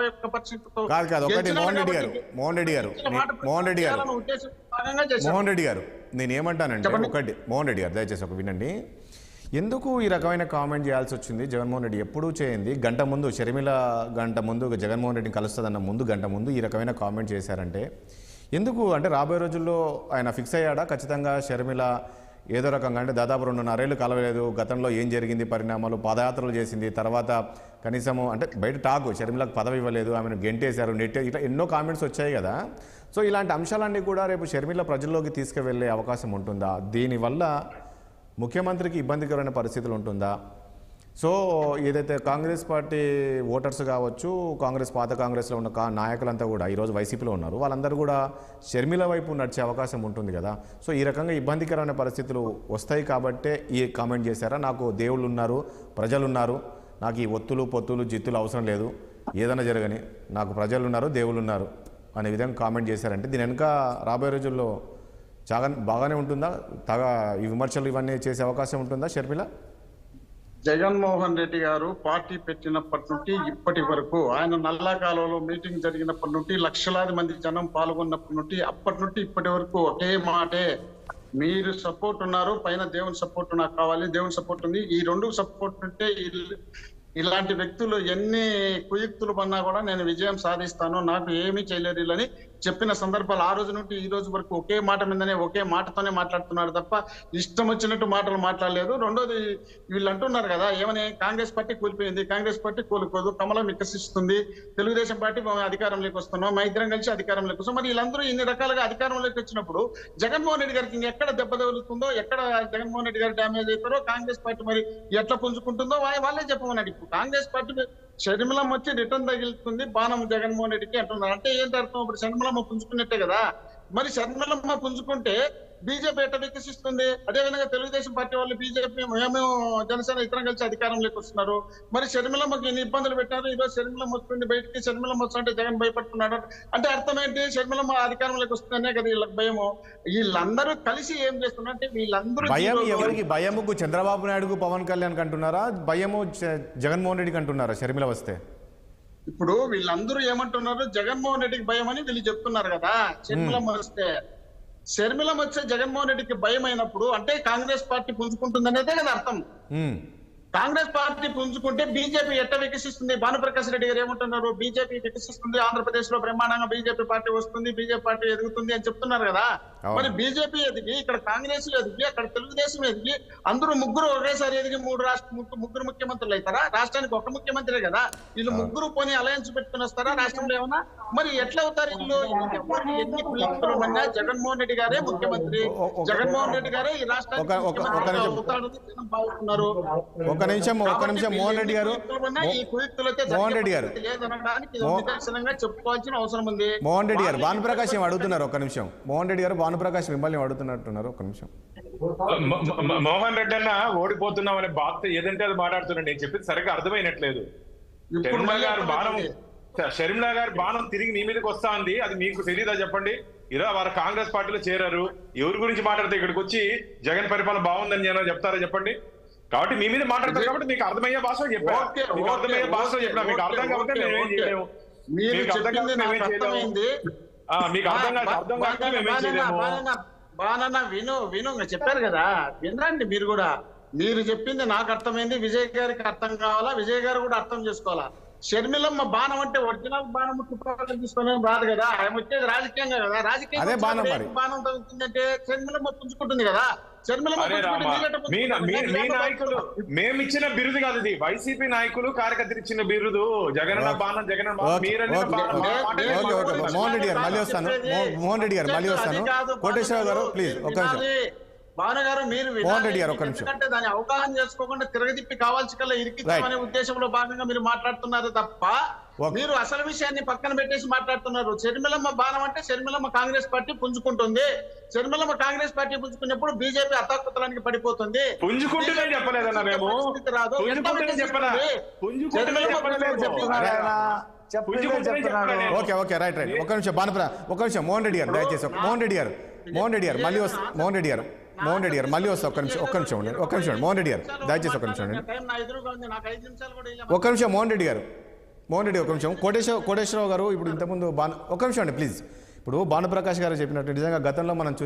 51%. కాదు ఒకటి మోహన్ రెడ్డి గారు నేనేమంటానంటే ఒకటి మోహన్ రెడ్డి గారు దయచేసి ఒక వినండి. ఎందుకు ఈ రకమైన కామెంట్ చేయాల్సి వచ్చింది? జగన్మోహన్ రెడ్డి ఎప్పుడూ చేయండి. గంట ముందు జగన్మోహన్ రెడ్డిని కలుస్తుందన్న గంట ముందు ఈ రకమైన కామెంట్ చేశారంటే ఎందుకు? అంటే రాబోయే రోజుల్లో ఆయన ఫిక్స్ అయ్యాడా ఖచ్చితంగా షర్మిల ఏదో రకంగా? అంటే దాదాపు 2.5 ఏళ్ళు కలవలేదు, గతంలో ఏం జరిగింది పరిణామాలు, పాదయాత్రలు చేసింది, తర్వాత కనీసము అంటే బయట టాకు షర్మిలకు పదవి ఇవ్వలేదు, ఆమెను గెంటేశారు, ఇట్లా ఎన్నో కామెంట్స్ వచ్చాయి కదా. సో ఇలాంటి అంశాలన్నీ కూడా రేపు షర్మిల ప్రజల్లోకి తీసుకువెళ్ళే అవకాశం ఉంటుందా? దీనివల్ల ముఖ్యమంత్రికి ఇబ్బందికరమైన పరిస్థితులు ఉంటుందా? సో ఏదైతే కాంగ్రెస్ పార్టీ ఓటర్స్ కావచ్చు, పాత కాంగ్రెస్లో ఉన్న నాయకులంతా కూడా ఈరోజు వైసీపీలో ఉన్నారు, వాళ్ళందరూ కూడా షర్మిల వైపు నడిచే అవకాశం ఉంటుంది కదా. సో ఈ రకంగా ఇబ్బందికరమైన పరిస్థితులు వస్తాయి కాబట్టే ఈ కామెంట్ చేశారా? నాకు దేవుళ్ళు ఉన్నారు, ప్రజలు ఉన్నారు, నాకు ఈ ఒత్తులు పొత్తులు జిత్తులు అవసరం లేదు, ఏదైనా జరగని, నాకు ప్రజలు ఉన్నారు, దేవుళ్ళు ఉన్నారు అనే విధంగా కామెంట్ చేశారంటే దీని వెనుక రాబోయే రోజుల్లో బాగానే ఉంటుందా? ఈ విమర్శలు ఇవన్నీ చేసే అవకాశం ఉంటుందా షర్మిల? జగన్మోహన్ రెడ్డి గారు పార్టీ పెట్టినప్పటి నుండి ఇప్పటి వరకు, ఆయన నల్లాకాలంలో మీటింగ్ జరిగినప్పటి నుండి లక్షలాది మంది జనం పాల్గొన్నప్పటి నుండి అప్పటి నుండి ఇప్పటి వరకు ఒకే మాటే, మీరు సపోర్ట్ ఉన్నారు, పైన దేవుని సపోర్ట్ నాకు కావాలి, దేవుని సపోర్ట్ ఉంది, ఈ రెండు సపోర్ట్ ఉంటే ఇలాంటి వ్యక్తులు ఎన్ని కుయుక్తులు పన్నా కూడా నేను విజయం సాధిస్తాను, నాకు ఏమీ చేయలేరు అని చెప్పిన సందర్భాలు ఆ రోజు నుండి ఈ రోజు వరకు ఒకే మాట మీదనే ఒకే మాటతోనే మాట్లాడుతున్నాడు తప్ప ఇష్టం వచ్చినట్టు మాటలు మాట్లాడలేదు. రెండోది వీళ్ళు అంటున్నారు కదా ఏమని, కాంగ్రెస్ పార్టీ కూలిపోయింది, కాంగ్రెస్ పార్టీ కూలిపోదు, కమలం వికసిస్తుంది, తెలుగుదేశం పార్టీ అధికారంలోకి వస్తున్నాం, మా ఇద్దరం కలిసి అధికారంలోకి వస్తాం. మరి వీళ్ళందరూ ఇన్ని రకాలుగా అధికారంలోకి వచ్చినప్పుడు జగన్మోహన్ రెడ్డి గారికి ఎక్కడ దెబ్బ తగులుతుందో, ఎక్కడ జగన్మోహన్ రెడ్డి గారు డ్యామేజ్ అవుతారో, కాంగ్రెస్ పార్టీ మరి ఎట్లా పుంజుకుంటుందో వాళ్ళే చెప్పమన్నాడు. ఇప్పుడు కాంగ్రెస్ పార్టీ షర్మిలమ్మ వచ్చి రిటర్న్ తగిలుతుంది బాణం జగన్మోహన్ రెడ్డికి అంటున్నారు. అంటే ఏంటి అర్థం? ఇప్పుడు షర్మిలమ్మ పుంజుకున్నట్టే కదా. మరి షర్మిలమ్మ పుంజుకుంటే బీజేపీ ఎట్లా వికసిస్తుంది? అదేవిధంగా తెలుగుదేశం పార్టీ వాళ్ళు బీజేపీ మేము జనసేన ఇతరం కలిసి అధికారంలోకి వస్తున్నారు. మరి షర్మిలమ్మకి ఎన్ని ఇబ్బందులు పెట్టారు, ఈరోజు షర్మిలమ్మ వస్తుంది బయటికి, షర్మిలమ్మ వస్తుంటే జగన్ భయపడుతున్నాడు అంటే అర్థం ఏంటి? షర్మిలమ్మ అధికారంలోకి వస్తుందనే కదా వీళ్ళకి భయము. వీళ్ళందరూ కలిసి ఏం చేస్తున్నారు అంటే వీళ్ళందరూ భయం ఎవరికి? భయముకు చంద్రబాబు నాయుడుకు పవన్ కళ్యాణ్ అంటున్నారా, భయము జగన్మోహన్ రెడ్డికి అంటున్నారా షర్మిల వస్తే? ఇప్పుడు వీళ్ళందరూ ఏమంటున్నారు, జగన్మోహన్ రెడ్డికి భయం అని వీళ్ళు చెప్తున్నారు కదా. షర్మిలమ్మ వస్తే షర్మిలమ్మ వచ్చే జగన్మోహన్ రెడ్డికి భయం అయినప్పుడు అంటే కాంగ్రెస్ పార్టీ పుంజుకుంటుంది అనేదే కదా అర్థం. కాంగ్రెస్ పార్టీ పుంజుకుంటే బీజేపీ ఎట్ట వికసిస్తుంది? భానుప్రకాష్ రెడ్డి గారు ఏమంటున్నారు, బీజేపీ వికసిస్తుంది, ఆంధ్రప్రదేశ్ లో బ్రహ్మాండంగా బీజేపీ పార్టీ వస్తుంది, బీజేపీ పార్టీ ఎదుగుతుంది అని చెప్తున్నారు కదా. మరి బీజేపీ ఎదిగి, ఇక్కడ కాంగ్రెస్ ఎదిగి, అక్కడ తెలుగుదేశం ఎదిగి, అందరూ ముగ్గురు ఒకేసారి ఎదిగి ముగ్గురు ముఖ్యమంత్రులు అవుతారా? రాష్ట్రానికి ఒక ముఖ్యమంత్రే కదా. వీళ్ళు ముగ్గురు పోనీ అలయన్స్ పెట్టుకుని వస్తారా రాష్ట్రంలో ఏమన్నా? మరి ఎట్లా అవుతారు వీళ్ళు? ఎన్ని కులస్తులు ఉన్నా జగన్మోహన్ రెడ్డి గారే ముఖ్యమంత్రి, జగన్మోహన్ రెడ్డి గారే ఈ రాష్ట్రానికి భావిస్తున్నారు. ఒక్క నిమిషం మోహన్ రెడ్డి గారు చెప్పుకోవాల్సిన అవసరం ఉంది. మోహన్ రెడ్డి గారు భానుప్రకాష్ ఏం అడుగుతున్నారు? ఒక్క నిమిషం మోహన్ రెడ్డి గారు భానుప్రకాష్ మిమ్మల్ని అడుగుతున్నట్టున్నారు. ఒక్క నిమిషం. మోహన్ రెడ్డి అన్న ఓడిపోతున్నాం అనే బాధ ఏదంటే అది మాట్లాడుతున్నాడు. నేను చెప్పింది సరిగ్గా అర్థమైనట్లేదు. షర్మిల గారి బాణం తిరిగి మీ మీదకి వస్తా ఉంది, అది మీకు తెలీదా చెప్పండి? ఇలా వారు కాంగ్రెస్ పార్టీలో చేరారు, ఎవరి గురించి మాట్లాడితే ఇక్కడికి వచ్చి జగన్ పరిపాలన బాగుందని నేను చెప్తారా చెప్పండి? కాబట్టి మీ మీద మాట్లాడతారు కాబట్టి మీకు అర్థమయ్యే భాష చెప్పారు, మీకు అర్థమయ్యే భాష చెప్పినా మీకు అర్థం కాబట్టి మేమేం చేయలేము. మీకు అర్థం కాదు మేమేం చేయలేము. మీకు అర్థం కాదు మేమేం చేయలేము. బానన్న విను చెప్పారు కదా, వినరండి మీరు కూడా. మీరు చెప్పింది నాకు అర్థమైంది, విజయ్ గారికి అర్థం కావాలా, విజయ్ గారు కూడా అర్థం చేసుకోవాలా. షర్మిలమ్మ బాణం అంటే ఒరిజినల్ బాణం తుపాకులు తీసుకొని రాదు కదా, ఆయన వచ్చేది రాజకీయంగా కదా. రాజకీయంగా బాణం తగ్గుతుందంటే షర్మిలమ్మ పుంజుకుంటుంది కదా. మీ నాయకులు మేము ఇచ్చిన బిరుదు కాదు, ఇది వైసీపీ నాయకులు కార్యకర్తలు ఇచ్చిన బిరుదు. జగనన్న బాణం జగన్ మోహన్ రెడ్డి గారు మళ్ళీ వస్తాను. మోహన్ రెడ్డి గారు మళ్ళీ వస్తాను. కోటేశ్వరరావు గారు ప్లీజ్ ఒక్క నిమిషం. భాను గారు మీరు ఎందుకంటే దాన్ని అవగాహన చేసుకోకుండా తిరగతిప్పి కావాల్సి కల్లా ఇరికిద్దామనే ఉద్దేశంలో భాగంగా మీరు మాట్లాడుతున్నారు తప్ప మీరు అసలు విషయాన్ని పక్కన పెట్టేసి మాట్లాడుతున్నారు. షర్మిలమ్మ బాణం అంటే షర్మిలమ్మ కాంగ్రెస్ పార్టీ పుంజుకుంటుంది. షర్మిలమ్మ కాంగ్రెస్ పార్టీ పుంజుకున్నప్పుడు బీజేపీ అతలాకుతలానికి పడిపోతుంది. Okay okay right right. ఒక నిమిషం ఒక నిమిషం మోహన్ రెడ్డి గారు దయచేసి. మోహన్ రెడ్డి గారు మళ్ళీ వస్తా. మోహన్ రెడ్డి గారు మళ్ళీ వస్తా. ఒక్క నిమిషం మోహన్ రెడ్డి గారు దయచేసి ఒక్క నిమిషం. ఒక్క నిమిషం మోహన్ రెడ్డి గారు మోహన్ రెడ్డి ఒక నిమిషం. కోటేశ్వరరావు గారు ఇప్పుడు ఇంతకుముందు ఒక నిమిషం అండి ప్లీజ్. ఇప్పుడు భానుప్రకాష్ గారు చెప్పినట్టు నిజంగా గతంలో మనం